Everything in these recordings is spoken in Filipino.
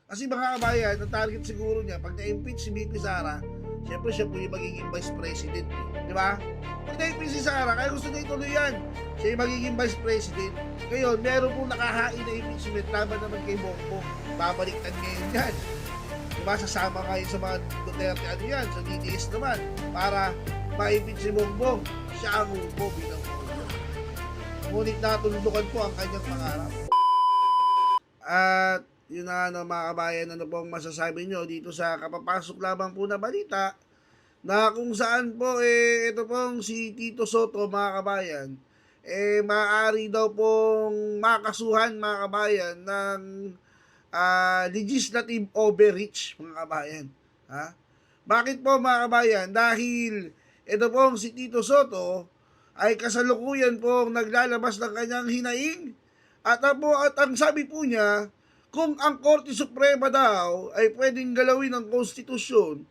Kasi mga kabayan, ang target siguro niya, pag na-impeach si VP Sara, siyempre siya po yung magiging vice president. Di ba? Pag na-impeach si Sara, kaya gusto niya ituloy yan. Siya yung magiging vice president. Ngayon, meron pong nakahain na impeachment laban naman kay Bongbong. Babaliktad ngayon yan. Diba, sasama kayo sa mga Duterte ano yan, sa DDS naman, para ma-impeach si Bongbong. Siya ang upo bilang upo. Ngunit natulundukan po ang kanyang pangarap. At yun na mga kabayan, ano pong masasabi nyo dito sa kapapasok lamang po na balita na kung saan po ito pong si Tito Soto mga kabayan maaari daw pong makasuhan mga kabayan ng legislative overreach mga kabayan. Ha? Bakit po mga kabayan? Dahil ito pong si Tito Soto ay kasalukuyan pong naglalabas ng kanyang hinaing at ang sabi po niya, kung ang Korte Suprema daw ay pwedeng galawin ang konstitusyon,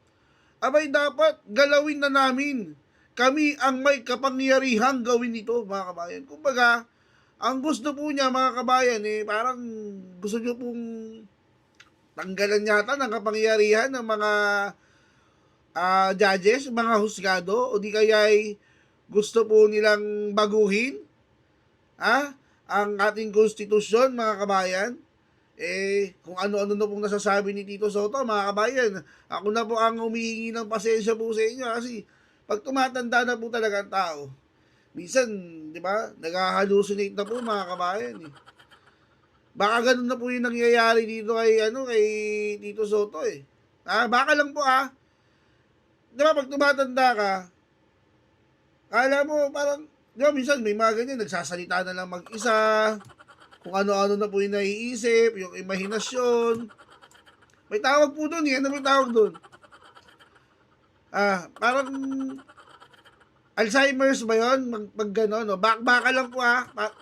abay dapat galawin na namin. Kami ang may kapangyarihang gawin ito, mga kabayan. Kumbaga, ang gusto po niya, mga kabayan, parang gusto niyo pong tanggalan yata ng kapangyarihan ng mga judges, mga husgado, o di kaya ay gusto po nilang baguhin ang ating konstitusyon, mga kabayan. Kung ano-ano na pong nasasabi ni Tito Soto, mga kabayan, ako na po ang humihingi ng pasensya po sa inyo kasi pag tumatanda na po talaga ang tao, minsan, di ba, nag-hallucinate na po mga kabayan. Baka ganun na po yung nangyayari dito kay Tito Soto baka lang po di ba, pag tumatanda ka, kala mo parang, di ba, minsan may mga ganyan, nagsasalita na lang mag-isa, kung ano-ano na po yung naiisip, yung imahinasyon. May tawag po doon ano may tawag doon? Parang Alzheimer's ba yun? Pag gano'n, no? Baka lang po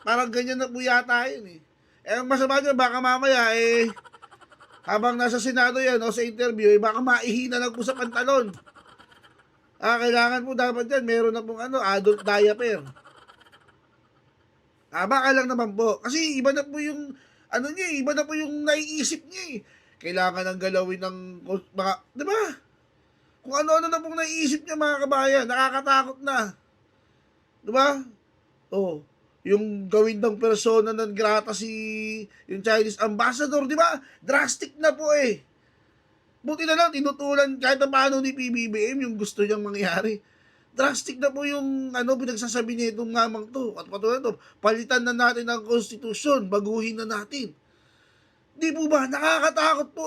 parang ganyan na po yata yun ang masama dyan, baka mamaya habang nasa Senado yan o sa interview, baka maihina lang po sa pantalon. Kailangan po dapat yan, meron na pong adult diaper. Baka lang naman po. Kasi iba na po yung, iba na po yung naiisip niya Kailangan ng galawin ng mga, di ba? Kung ano-ano na pong naiisip niya mga kabayan, nakakatakot na. Di ba? Yung gawin ng persona non grata yung Chinese ambassador, di ba? Drastic na po Buti na lang, tinutulan kahit na paano ni PBBM yung gusto niyang mangyari. Drastic na po yung pinagsasabi niya itong ngamang to. At patuloy to, palitan na natin ang konstitusyon, baguhin na natin. Di po ba? Nakakatakot po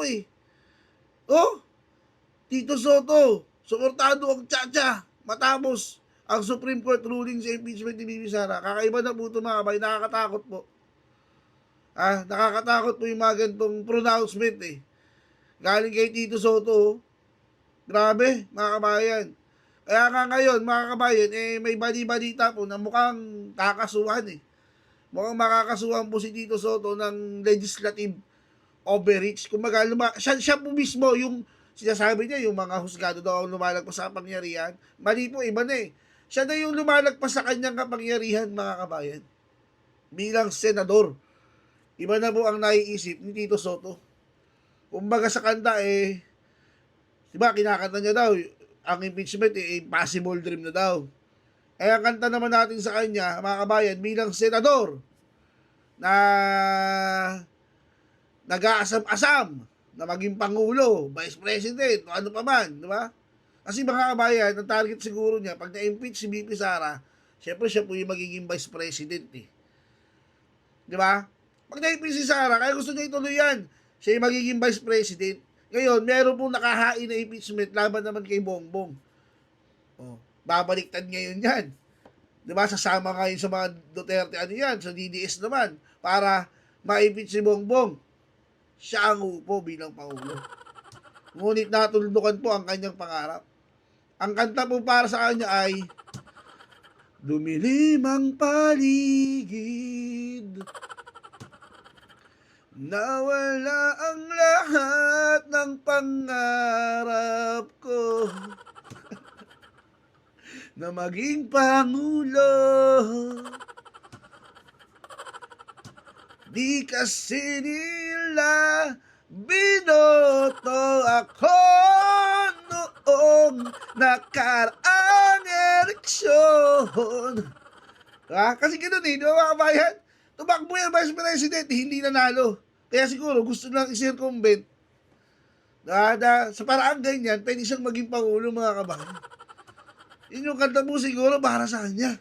Tito Soto, suportado ang tsa-tsa matapos ang Supreme Court ruling sa impeachment ni Bibi Sara. Kakaiba na po ito mga kabay, nakakatakot po. Nakakatakot po yung mga ganitong pronouncement Galing kay Tito Soto. Grabe, mga kabayan. Kaya nga ngayon, mga kabayan, may bali-balita po na mukhang kakasuhan Mukhang makakasuhan po si Tito Soto ng legislative overreach. Kumbaga, siya po mismo yung sinasabi niya, yung mga husgado daw ang lumalagpas sa kapangyarihan. Mali po, iba na Siya na yung lumalagpas sa kanyang kapangyarihan, mga kabayan. Bilang senador. Iba na po ang naiisip ni Tito Soto. Kumbaga sa kanta diba, kinakanta niya daw, ang impeachment impossible dream na daw. Ang kanta naman natin sa kanya, mga kabayan, bilang senador na nag-aasam-asam na maging pangulo, vice president, o ano pa man, di ba? Kasi mga kabayan, ang target siguro niya, pag na-impeach si VP Sara, syempre siya po yung magiging vice president Di ba? Pag na-impeach si Sara, kaya gusto niya ituloy yan. Siya yung magiging vice president. Ngayon, meron pong nakahain na impeachment laban naman kay Bongbong. Babaliktad ngayon yan. Diba? Sasama ngayon sa mga Duterte sa DDS naman, para ma-impeach si Bongbong. Siya ang upo bilang pangulo. Ngunit natulundukan po ang kanyang pangarap. Ang kanta po para sa kanya ay dumilim ang paligid, nawala ang lahat ng pangarap ko na maging pangulo. Di kasi nila Binoto ako noong nakaraang eleksyon. Kasi gano'n di ba mga kabayan? Tumakbo yung Vice President, hindi nanalo. Kaya siguro gusto lang i-circumvent sa paraan ganyan, pwede siyang maging pangulo mga kabayan. Yun yung kanta mo siguro para sa kanya.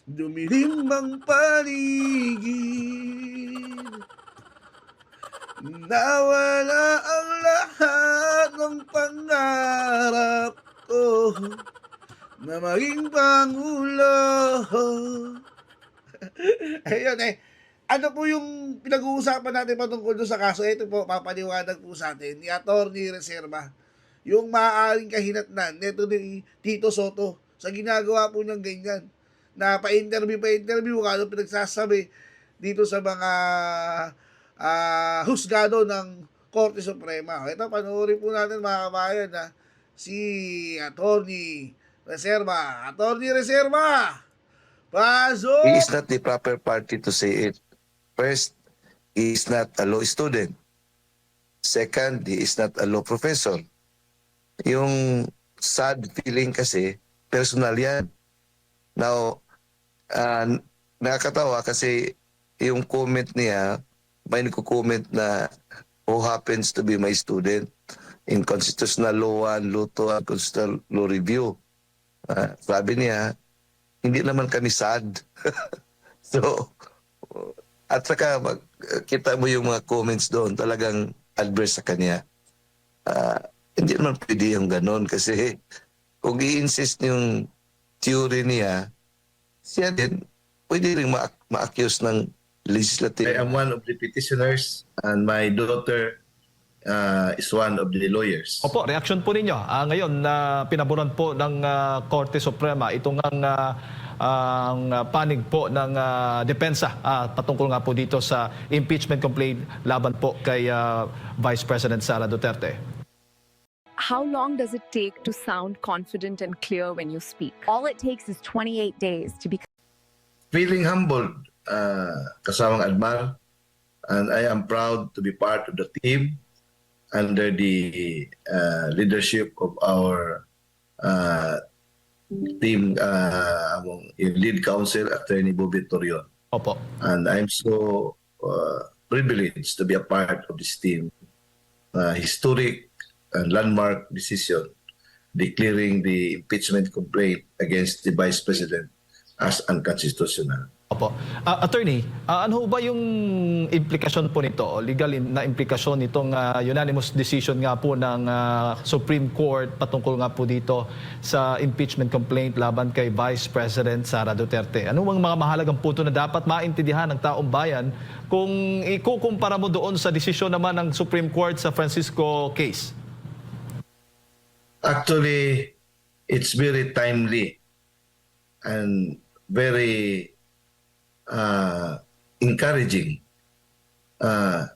Dumilim ang paligid, nawala ang lahat ng pangarap ko na maging pangulo. Ayun ano po yung pinag-uusapan natin patungkol doon sa kaso? Ito po, papaliwanag po sa atin ni Atty. Reserva yung maaaring kahinatnan nito ni Tito Soto sa ginagawa po niyang ganyan na pa-interview kung ano pinagsasabi dito sa mga husgado ng Korte Suprema. Ito, panoorin po natin mga kabayan na si Atty. Reserva. Atty. Reserva! He Pasok! is not the proper party to say it. First, he is not a law student. Second, he is not a law professor. Yung sad feeling kasi, personal yan. Now, nakakatawa kasi yung comment niya, may nagko-comment na who happens to be my student in Constitutional Law 1, Law 2, and Constitutional Law Review. Sabi niya, hindi naman kami sad. So, at saka kita mo yung mga comments doon, talagang adverse sa kanya. Hindi naman pwede yung ganon kasi kung i-insist yung theory niya, siya din pwede rin ma-accuse ng legislative. I am one of the petitioners and my daughter is one of the lawyers. Opo, reaksyon po ninyo. Ngayon na pinaboran po ng Korte Suprema itong ang panig po ng depensa patungkol nga po dito sa impeachment complaint laban po kay Vice President Sara Duterte. How long does it take to sound confident and clear when you speak? All it takes is 28 days to become. Feeling humbled, kasamang Admar, and I am proud to be part of the team under the leadership of our team, lead counsel, Attorney Bobby Torion. Opo. And I'm so privileged to be a part of this team. Historic and landmark decision declaring the impeachment complaint against the Vice President as unconstitutional. Opo. Attorney, ano ba yung implikasyon po nito, legal na implikasyon nitong unanimous decision nga po ng Supreme Court patungkol nga po dito sa impeachment complaint laban kay Vice President Sara Duterte? Ano ang mga mahalagang punto na dapat maintindihan ng taong bayan kung ikukumpara mo doon sa desisyon naman ng Supreme Court sa Francisco case? Actually, it's very timely and very encouraging.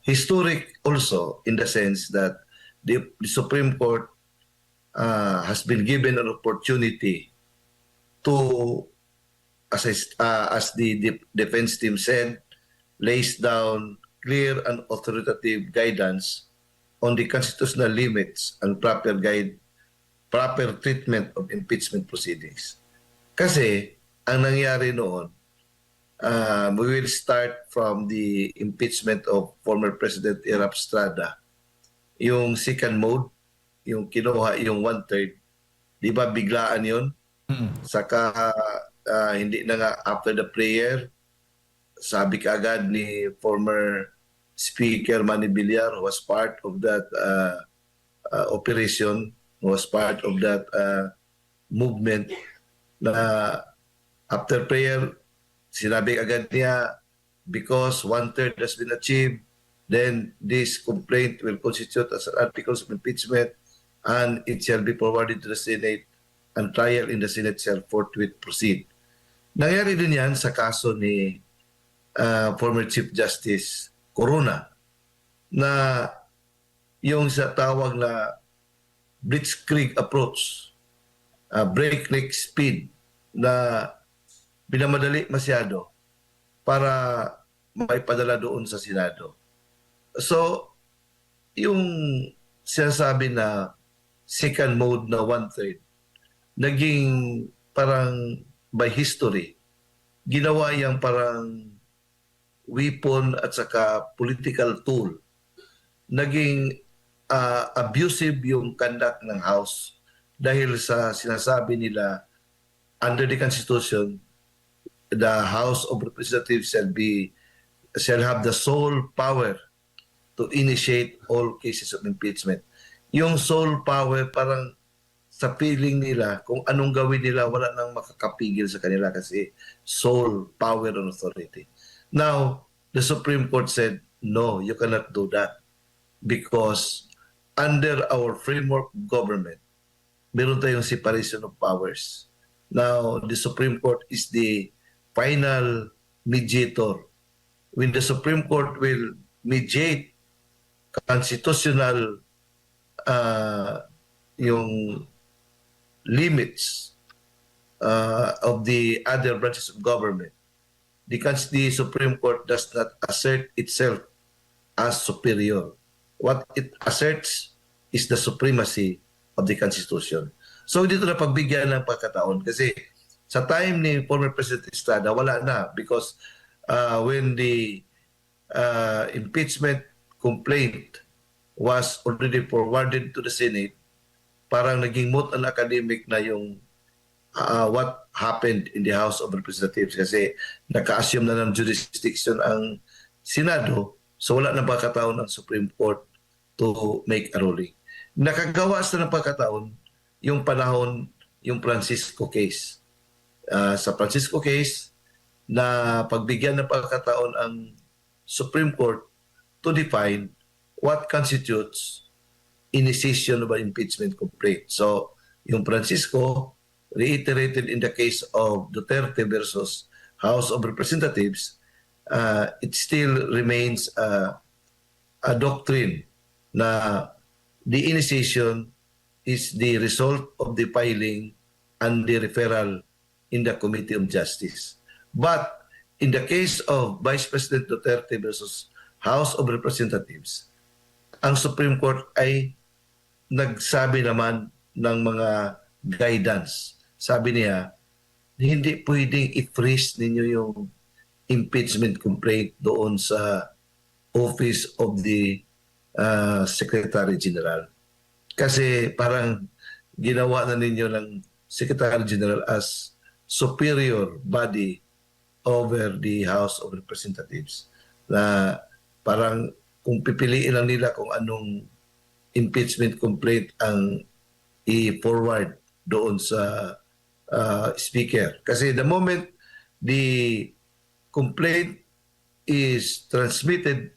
Historic also in the sense that the Supreme Court has been given an opportunity to, as the defense team said, lays down clear and authoritative guidance on the constitutional limits and proper treatment of impeachment proceedings. Kasi ang nangyari noon, we will start from the impeachment of former President Erap Estrada. Yung second mode, yung kinuha yung 1/3, di ba biglaan yun? Saka hindi na nga after the prayer, sabi kaagad ni former Speaker Manny Villar, who was part of that operation, who was part of that movement, na after prayer, sinabi agad niya, because 1/3 has been achieved, then this complaint will constitute as articles of impeachment and it shall be forwarded to the Senate and trial in the Senate shall forthwith proceed. Nangyari din yan sa kaso ni former Chief Justice Corona na yung sa tawag na blitzkrieg approach, breakneck speed na pinamadali masyado para maipadala doon sa Senado. So, yung sinasabi na second mode na one-third, naging parang by history, ginawa yung parang weapon at saka political tool. Naging abusive yung conduct ng House dahil sa sinasabi nila under the Constitution, the House of Representatives shall have the sole power to initiate all cases of impeachment. Yung sole power, parang sa feeling nila, kung anong gawin nila, wala nang makakapigil sa kanila kasi sole power and authority. Now, the Supreme Court said, no, you cannot do that because under our framework of government, meron tayong separation of powers. Now, the Supreme Court is the final mediator. When the Supreme Court will mediate constitutional yung limits of the other branches of government, the Supreme Court does not assert itself as superior. What it asserts is the supremacy of the Constitution. So dito na pagbigyan ng pagkataon kasi sa time ni former President Estrada, wala na because when the impeachment complaint was already forwarded to the Senate, parang naging moot and academic na yung what happened in the House of Representatives kasi naka-assume na ng jurisdiction ang Senado, so wala na pagkataon ng Supreme Court to make a ruling. Nakagawa sa ng pagkataon yung panahon, yung Francisco case. Sa Francisco case, na pagbigyan ng pagkataon ang Supreme Court to define what constitutes initiation of an impeachment complaint. So, yung Francisco reiterated in the case of Duterte versus House of Representatives, it still remains a doctrine na the initiation is the result of the filing and the referral in the Committee of Justice. But in the case of Vice President Duterte versus House of Representatives, ang Supreme Court ay nagsabi naman ng mga guidance. Sabi niya, hindi pwedeng i-freeze ninyo yung impeachment complaint doon sa Office of the Secretary General. Kasi parang ginawa na ninyo ng Secretary General as superior body over the House of Representatives. Na parang kung pipiliin lang nila kung anong impeachment complaint ang i-forward doon sa Speaker. Kasi the moment the complaint is transmitted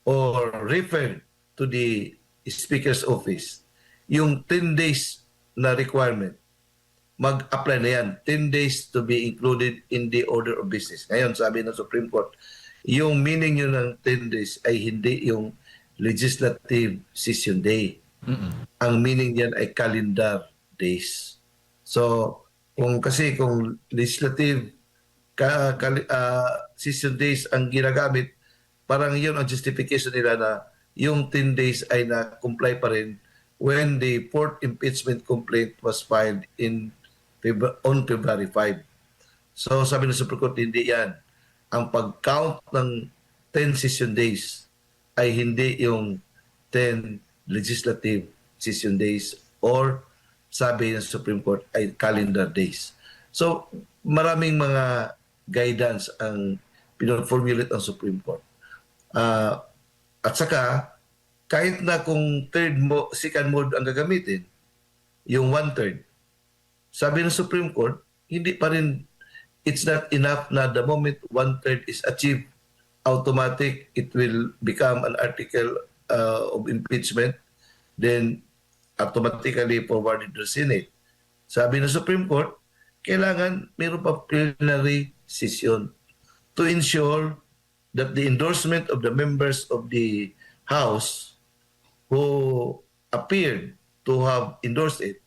or referred to the Speaker's office, yung 10 days na requirement, mag-apply na yan. 10 days to be included in the order of business. Ngayon, sabi ng Supreme Court, yung meaning yun ng 10 days ay hindi yung legislative session day. Ang meaning yan ay calendar days. So, kung legislative session days ang ginagamit, parang yun ang justification nila na yung 10 days ay na-comply pa rin when the fourth impeachment complaint was filed on February 5. So sabi ng Supreme Court, hindi yan. Ang pag-count ng 10 session days ay hindi yung 10 legislative session days or sabi ng Supreme Court ay calendar days. So maraming mga guidance ang pinoformulate ng Supreme Court. At saka, kahit na kung second mode ang gagamitin, yung one-third, sabi ng Supreme Court, hindi pa rin, it's not enough na the moment one-third is achieved, automatic, it will become an article of impeachment, then automatically forwarded to the Senate. Sabi ng Supreme Court, kailangan mayroon pa plenary session to ensure that the endorsement of the members of the House who appeared to have endorsed it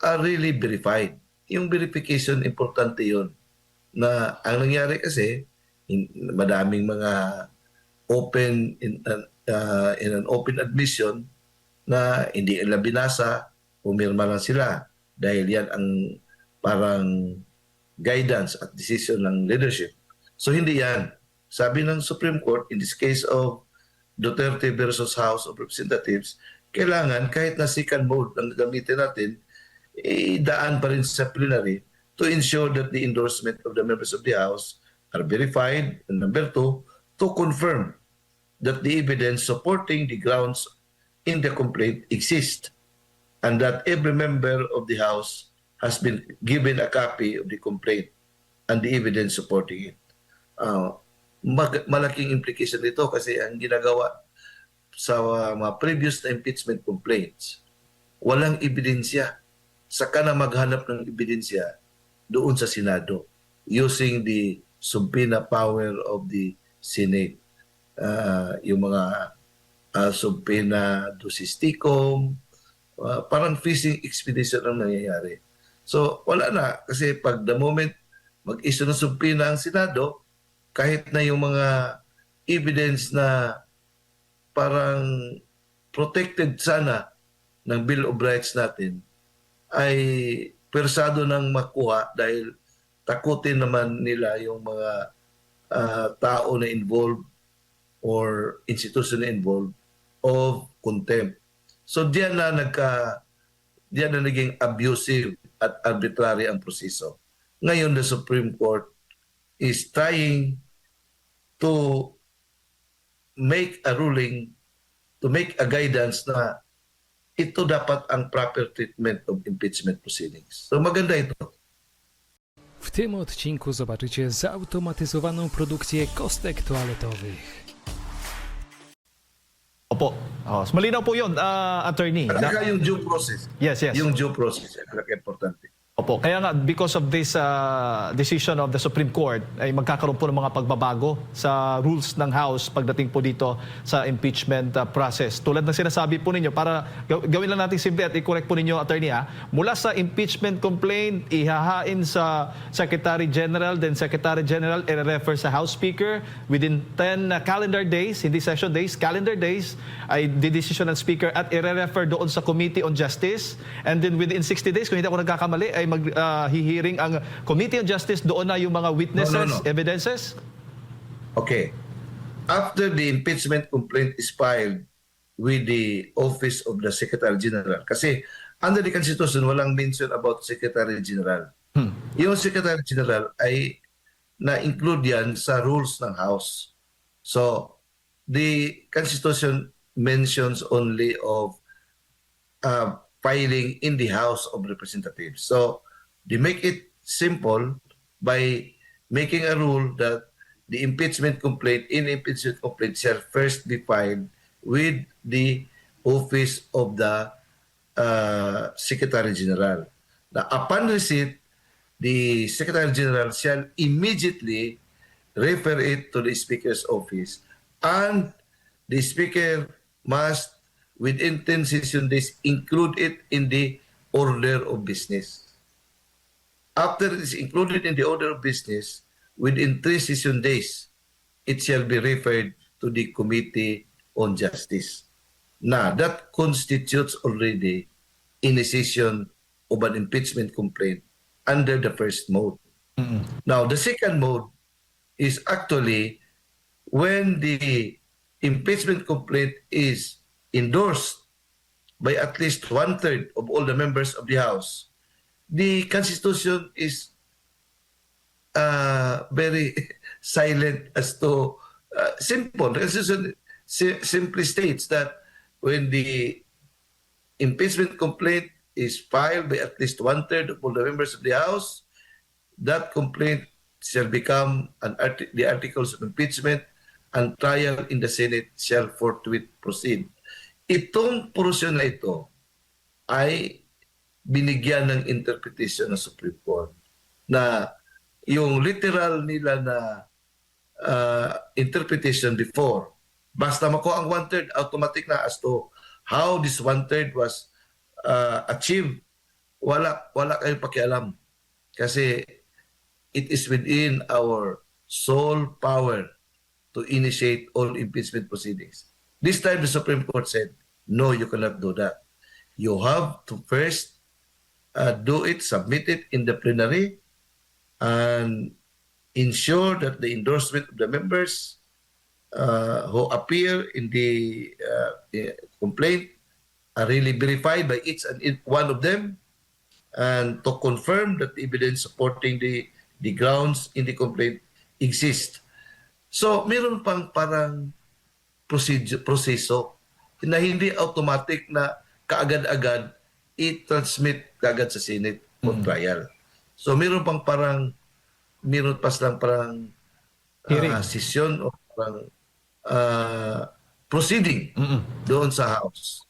are really verified. Yung verification, importante yun. Na ang nangyari kasi, madaming mga open in an open admission na hindi nila binasa, pumirma lang sila dahil yan ang parang guidance at decision ng leadership. So hindi yan. Sabi ng Supreme Court, in this case of Duterte versus House of Representatives, kailangan kahit na second mode ang gamitin natin, daan pa rin sa plenary to ensure that the endorsement of the members of the House are verified. And number two, to confirm that the evidence supporting the grounds in the complaint exist and that every member of the House has been given a copy of the complaint and the evidence supporting it. Malaking implication nito kasi ang ginagawa sa mga previous na impeachment complaints, walang ebidensya. Saka na maghanap ng ebidensya doon sa Senado using the subpoena power of the Senate. Yung mga subpoena dosisticum, parang fishing expedition ang nangyayari. So wala na kasi pag the moment mag-issue ng subpoena ang Senado, kahit na yung mga evidence na parang protected sana ng Bill of Rights natin ay persado ng makuha dahil takutin naman nila yung mga tao na involved or institution na involved of contempt. So diyan na naging abusive at arbitrary ang proseso. Ngayon the Supreme Court is trying to make a ruling, to make a guidance na ito dapat ang proper treatment of impeachment proceedings. So maganda ito. W tym odcinku zobaczycie zautomatyzowaną produkcję kostek toaletowych. Opo. So malinaw po yun, attorney. At saka yung due process. Yes. Yung due process, importante. Opo. Kaya nga, because of this decision of the Supreme Court, ay magkakaroon po ng mga pagbabago sa rules ng House pagdating po dito sa impeachment process. Tulad ng sinasabi po ninyo, para gawin lang natin simple at i-correct po ninyo, attorney, mula sa impeachment complaint, ihahain sa Secretary General, then Secretary General i-refer sa House Speaker within 10 calendar days, hindi session days, calendar days, ay di-decision ng Speaker at i-refer doon sa Committee on Justice, and then within 60 days, kung hindi ako nagkakamali, ay maghihiring ang Committee on Justice, doon na yung mga witnesses, No. evidences? Okay. After the impeachment complaint is filed with the Office of the Secretary General, kasi under the Constitution, walang mention about Secretary General. Yung Secretary General ay na-include yan sa rules ng House. So, the Constitution mentions only of filing in the House of Representatives. So they make it simple by making a rule that the impeachment complaint shall first be filed with the Office of the Secretary General. Now, upon receipt, the Secretary General shall immediately refer it to the Speaker's office, and the Speaker must, within 10 session days, include it in the order of business. After it is included in the order of business, within 3 session days, it shall be referred to the Committee on Justice. Now, that constitutes already initiation of an impeachment complaint under the first mode. Now, the second mode is actually when the impeachment complaint is endorsed by at least 1/3 of all the members of the House. The Constitution is very silent as to simple. The Constitution simply states that when the impeachment complaint is filed by at least 1/3 of all the members of the House, that complaint shall become the articles of impeachment, and trial in the Senate shall forthwith proceed. Itong porosyon na ito ay binigyan ng interpretation ng Supreme Court na yung literal nila na interpretation before, basta makuha ang 1/3, automatic na as to how this 1/3 was achieved, wala kayong pakialam. Kasi it is within our sole power to initiate all impeachment proceedings. This time the Supreme Court said, no, you cannot do that. You have to first do it, submit it in the plenary, and ensure that the endorsement of the members who appear in the complaint are really verified by each and one of them, and to confirm that the evidence supporting the grounds in the complaint exist. So, meron pang parang proseso na hindi automatic na kaagad-agad i-transmit kaagad sa Senate for trial. So, meron pa lang parang Hearing. session o parang proceeding doon sa House.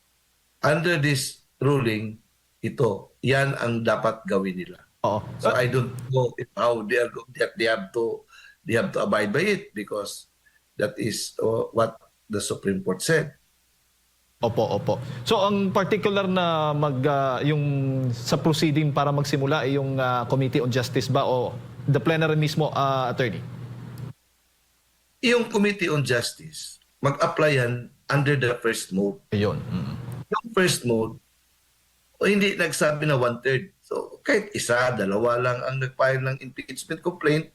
Under this ruling, yan ang dapat gawin nila. Oo. So I don't know how they have to abide by it, because that is what the Supreme Court said. Opo. So ang particular na yung sa proceeding para magsimula ay yung Committee on Justice ba o the plenary mismo, attorney? Yung Committee on Justice, mag-apply yan under the first mode. Ayun. Yung first mode, hindi nagsabi na 1/3. So kahit isa, dalawa lang ang nag-file ng impeachment complaint,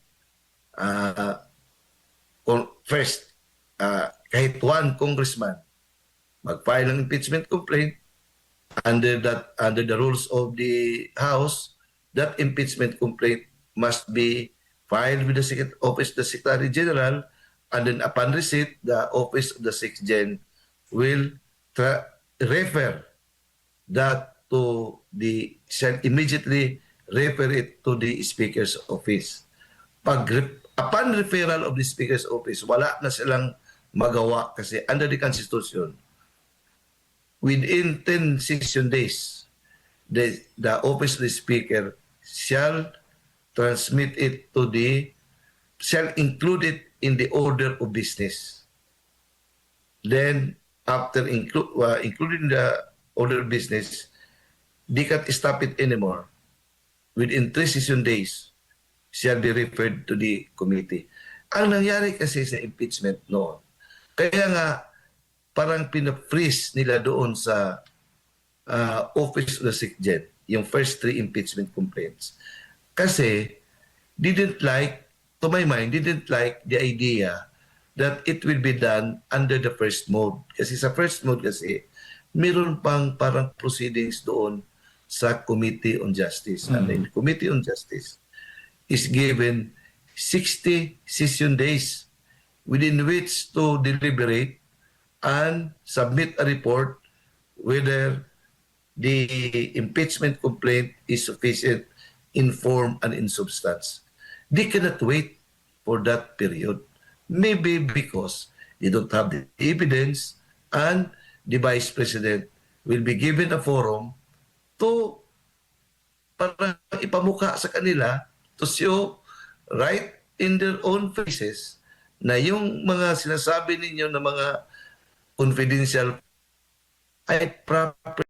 first, kahit one congressman mag-file ng impeachment complaint under the rules of the House, that impeachment complaint must be filed with the Office of the Secretary General, and then upon receipt, the Office of the SecGen will refer that to shall immediately refer it to the Speaker's Office. Upon referral of the Speaker's Office, wala na silang magawa kasi under the Constitution, within 10 session days, the Office of the Speaker shall transmit it shall include it in the order of business. Then, after including the order of business, they can't stop it anymore. Within 3 session days, shall be referred to the committee. Ang nangyari kasi sa impeachment noon, kaya nga parang pina-freeze nila doon sa Office of the SecGen, yung first 3 impeachment complaints. Kasi to my mind, didn't like the idea that it will be done under the first mode. Kasi sa first mode kasi, meron pang parang proceedings doon sa Committee on Justice. And the Committee on Justice is given 60 session days within which to deliberate and submit a report whether the impeachment complaint is sufficient in form and in substance. They cannot wait for that period. Maybe because they don't have the evidence, and the Vice President will be given a forum to para ipamuka sa kanila to show right in their own faces na yung mga sinasabi ninyo na mga confidential ay proper.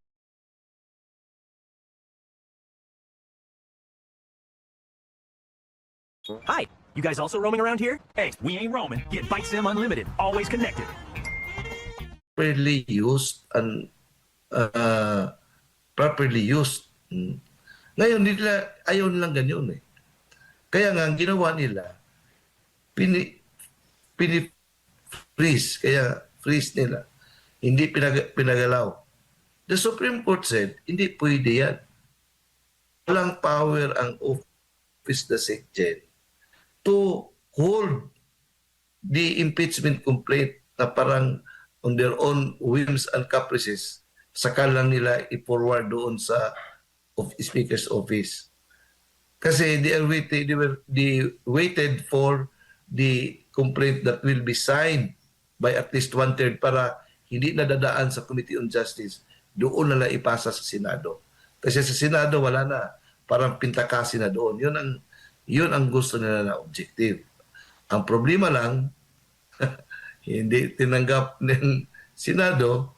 Hi, you guys also roaming around here? Hey, we ain't roaming. Get ByteSim Unlimited. Always connected. Properly used and properly used. Ngayon, nila ayaw nilang ganyan eh. Kaya nga, ang ginawa nila, freeze. Kaya freeze nila. Hindi pinagalaw. The Supreme Court said, hindi pwede yan. Walang power ang Office the SecGen to hold the impeachment complaint na parang on their own whims and caprices, saka lang nila i-forward doon sa Speaker's Office. Kasi they waited for the complaint that will be signed by at least 1/3 para hindi nadadaan sa Committee on Justice, doon na lang ipasa sa Senado. Kasi sa Senado wala na, parang pintakasi na doon. Yun ang gusto nila na objective. Ang problema lang, hindi tinanggap ng Senado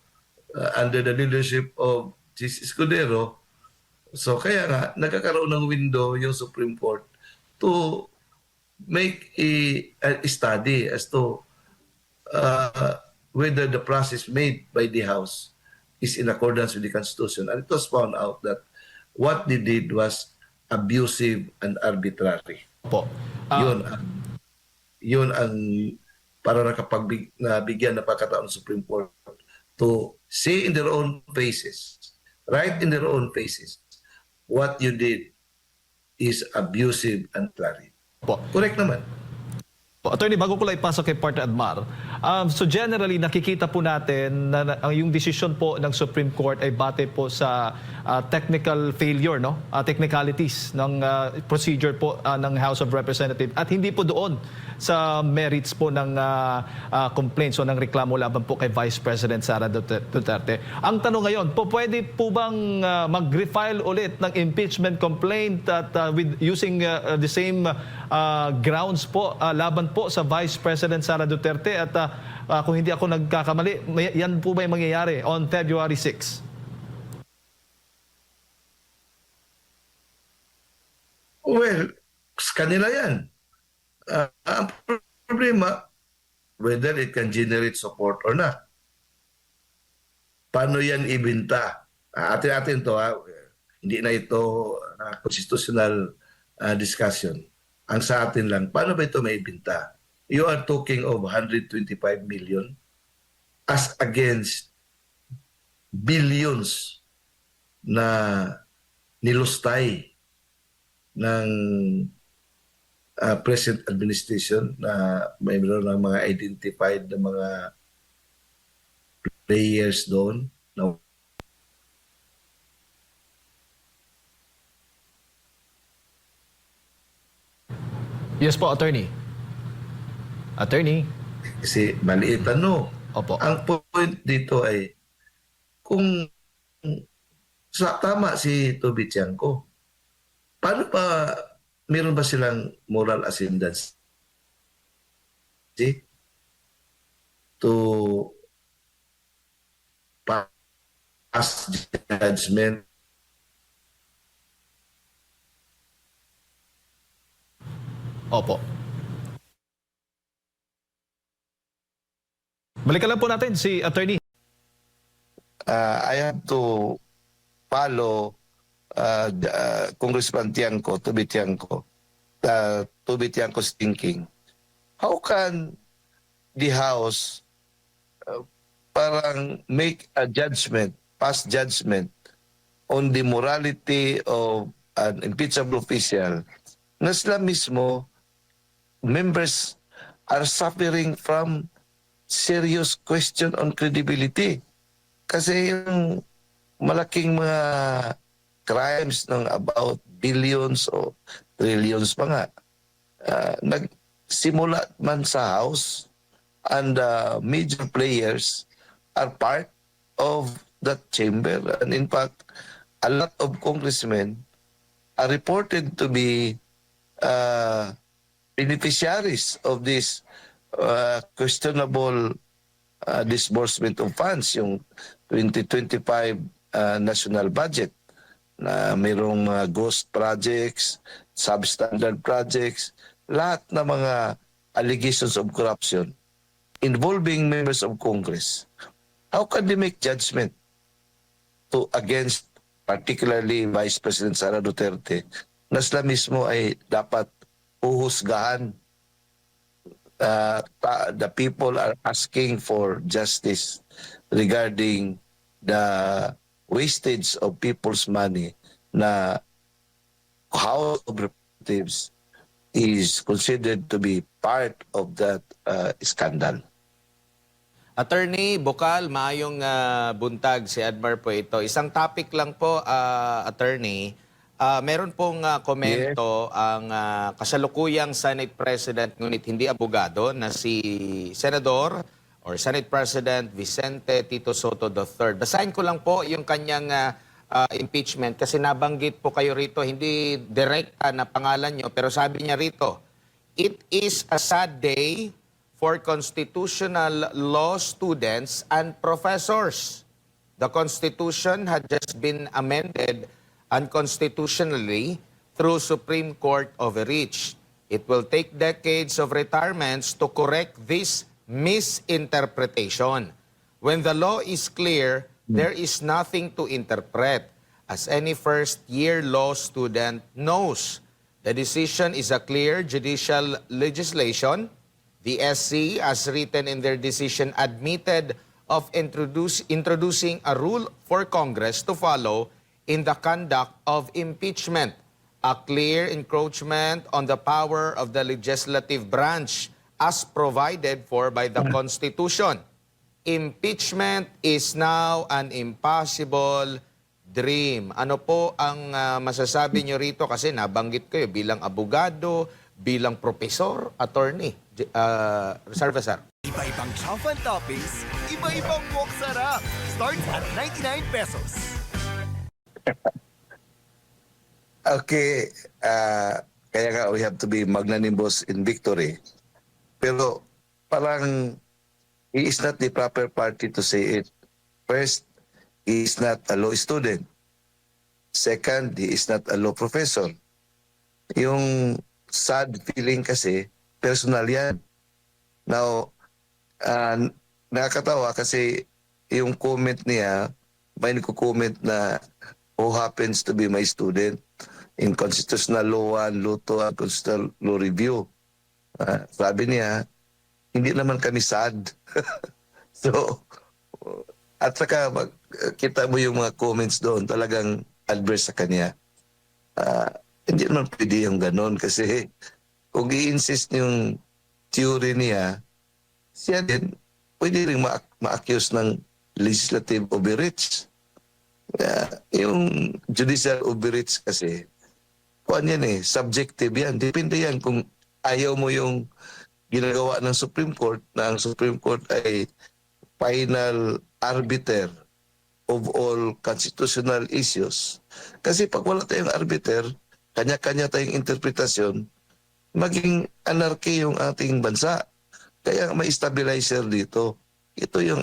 under the leadership of Justice Escudero. So kaya nga, nagkakaroon ng window yung Supreme Court to make a study as to whether the process made by the House is in accordance with the Constitution. And it was found out that what they did was abusive and arbitrary. Po. Yun ang para nabigyan na pagkataon ng Supreme Court to say in their own faces, right in their own faces, what you did is abusive and arbitrary. Po. Correct naman. Attorney, bago ko lang ipasok kay Partner Admar, so generally nakikita po natin na yung desisyon po ng Supreme Court ay base po sa technical failure, no? Technicalities ng procedure po ng House of Representatives at hindi po doon sa merits po ng complaints o ng reklamo laban po kay Vice President Sara Duterte. Ang tanong ngayon, pwede po bang mag-refile ulit ng impeachment complaint at with using the same grounds po laban po sa Vice President Sara Duterte at kung hindi ako nagkakamali, yan po ba yung mangyayari on February 6? Well, sa kanila yan. Ang problema, whether it can generate support or not. Paano yan ibinta? Atin-atin to, hindi na ito constitutional discussion. Ang sa atin lang, paano ba ito maibinta? You are talking of 125 million as against billions na nilustay ng present administration na mayroon ng mga identified na mga players doon na Yes po, Attorney. Attorney. kasi maliit ano. Opo. Ang point dito ay kung tama si Toby Tiangco, paano pa meron ba silang moral ascendancy to pass judgment? Opo. Balikan lang po natin si Attorney. I have to follow Congressman Tiangco, Toby Tiangco's thinking. How can the House parang make a judgment, pass judgment on the morality of an impeachable official na sila mismo, members are suffering from serious question on credibility. Kasi yung malaking mga crimes ng about billions o trillions pa nga, nagsimula man sa House and major players are part of that chamber. And in fact, a lot of congressmen are reported to be beneficiaries of this questionable disbursement of funds, yung 2025 national budget na mayroong mga ghost projects, substandard projects, lahat na mga allegations of corruption involving members of Congress. How can they make judgment against particularly Vice President Sara Duterte na sila mismo ay dapat uhusgahan? The people are asking for justice regarding the wastage of people's money na House of Representatives is considered to be part of that scandal. Attorney Bokal, maayong buntag si Admar po ito. Isang topic lang po, Attorney. Meron pong komento ang kasalukuyang Senate President ngunit hindi abogado na si Senador or Senate President Vicente Tito Soto III. Basahin ko lang po yung kanyang impeachment kasi nabanggit po kayo rito, hindi direkta na pangalan nyo, pero sabi niya rito, "It is a sad day for constitutional law students and professors. The Constitution had just been amended unconstitutionally through Supreme Court overreach. It will take decades of retirements to correct this misinterpretation. When the law is clear, there is nothing to interpret. As any first-year law student knows, the decision is a clear judicial legislation. The SC, as written in their decision, admitted of introducing a rule for Congress to follow in the conduct of impeachment, a clear encroachment on the power of the legislative branch as provided for by the Constitution. Impeachment is now an impossible dream. Ano po ang masasabi nyo rito? Kasi nabanggit kayo bilang abogado, bilang profesor, attorney. Salvazar. Iba-ibang chow fan toppings, iba-ibang walk sarap. Starts at 99 pesos. Okay, kaya nga we have to be magnanimous in victory. Pero parang he is not the proper party to say it. First, he is not a law student. Second, he is not a law professor. Yung sad feeling kasi, personal yan. Now, nakakatawa kasi yung comment niya, may nagko-comment na who happens to be my student in Constitutional Law 1, Law 2, and Constitutional Law Review. Sabi niya, hindi naman kami sad. So, at saka kita mo yung mga comments doon, talagang adverse sa kanya. Hindi naman pwede yung ganon kasi kung i-insist yung theory niya, siya din pwede rin ma-accuse ng legislative overreach. Yung judicial overreach kasi, kuan yan subjective yan. Depende yan kung ayaw mo yung ginagawa ng Supreme Court na ang Supreme Court ay final arbiter of all constitutional issues. Kasi pag wala tayong arbiter, kanya-kanya tayong interpretasyon, maging anarchy yung ating bansa. Kaya may stabilizer dito. Ito yung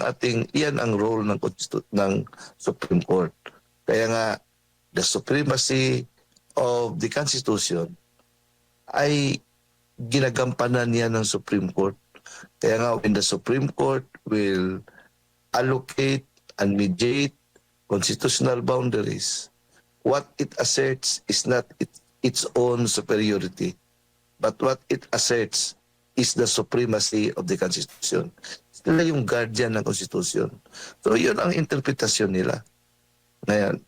iyan ang role ng Supreme Court. Kaya nga, the supremacy of the Constitution ay ginagampanan niya ng Supreme Court. Kaya nga, when the Supreme Court will allocate and mediate constitutional boundaries, what it asserts is not its own superiority, but what it asserts is the supremacy of the Constitution. Sila yung guardian ng Constitution. So yun ang interpretasyon nila. Ngayon,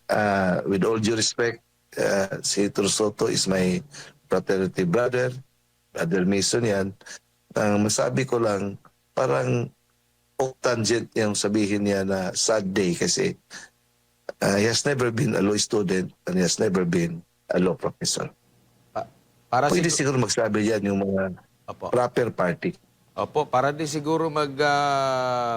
with all due respect, si Soto is my fraternity brother, Brother Mason yan. Ang masabi ko lang, parang off-tangent yung sabihin niya na sad day kasi he has never been a law student and he has never been a law professor. Para Pwede siguro magsabi yan yung mga Opo. proper party. Opo, para di siguro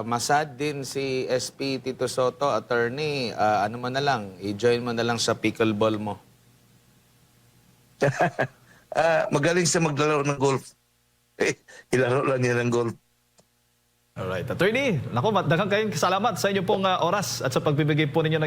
masad din si SP Tito Soto, attorney, ano mo na lang, i-join mo na lang sa pickleball mo. Magaling siya maglalaro ng golf. Ilaro lang niya ng golf. Alright, attorney, naku, daghang kayong salamat sa inyo pong oras at sa pagbibigay po ninyo ng